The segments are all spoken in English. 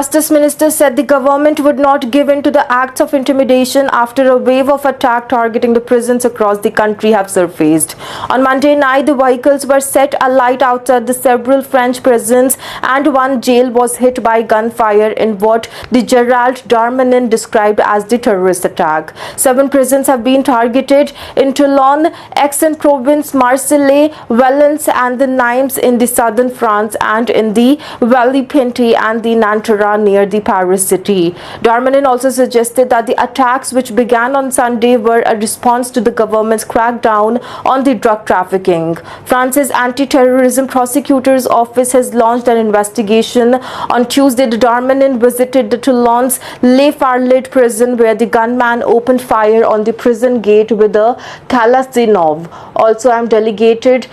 Justice Minister said the government would not give in to the acts of intimidation after a wave of attack targeting the prisons across the country have surfaced. On Monday night, the vehicles were set alight outside the several French prisons and one jail was hit by gunfire in what the Gerald Darmanin described as the terrorist attack. 7 prisons have been targeted in Toulon, Aix-en-Provence, Marseille, Valence and the Nimes in the southern France and in the Valley-Pinte and the Nanterre near the Paris city. Darmanin also suggested that the attacks which began on Sunday were a response to the government's crackdown on the drug trafficking. France's anti-terrorism prosecutor's office has launched an investigation. On Tuesday, the Darmanin visited the Toulon's Les Farlettes prison where the gunman opened fire on the prison gate with a Kalashnikov. Also, I am delighted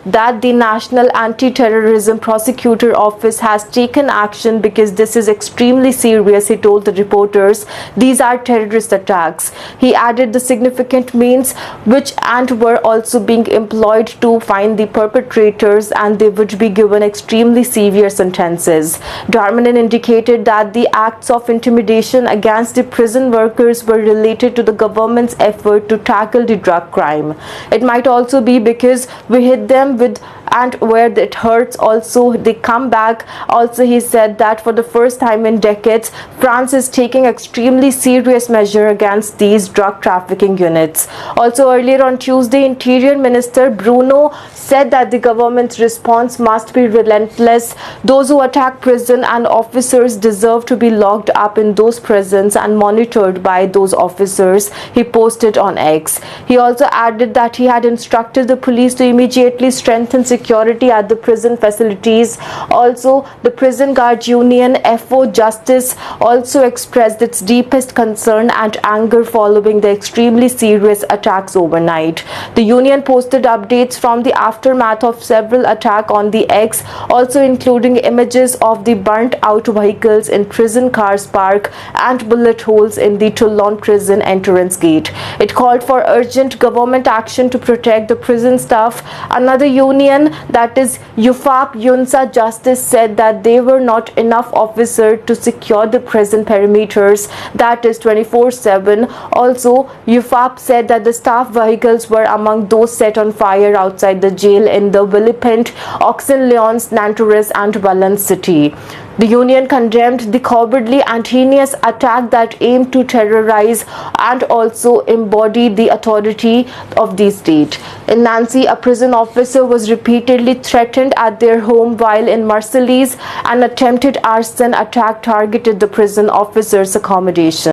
that the National Anti-Terrorism Prosecutor Office has taken action because this is extremely serious, he told the reporters. These are terrorist attacks. He added the significant means which were also being employed to find the perpetrators and they would be given extremely severe sentences. Darmanin indicated that the acts of intimidation against the prison workers were related to the government's effort to tackle the drug crime. It might also be because we hit them with and where it hurts also they come back. Also, he said that for the first time in decades, France is taking extremely serious measure against these drug trafficking units. Also, earlier on Tuesday, Interior Minister Bruno said that the government's response must be relentless. Those who attack prison and officers deserve to be locked up in those prisons and monitored by those officers, he posted on X. He also added that he had instructed the police to immediately strengthen security at the prison facilities. Also, the Prison Guard Union FO Justice also expressed its deepest concern and anger following the extremely serious attacks overnight. The union posted updates from the aftermath of several attacks on the X, also including images of the burnt out vehicles in prison cars park and bullet holes in the Toulon prison entrance gate. It called for urgent government action to protect the prison staff. Another union, that is UFAP UNSA Justice, said that there were not enough officers to secure the prison perimeters, that is 24/7. Also, UFAP said that the staff vehicles were among those set on fire outside the jail in the Villepinte, Auxin-Lyons, Nanterre and Valence city. The union condemned the cowardly and heinous attack that aimed to terrorize and also embody the authority of the state. In Nancy, a prison officer was repeatedly threatened at their home, while in Marseille, an attempted arson attack targeted the prison officer's accommodation.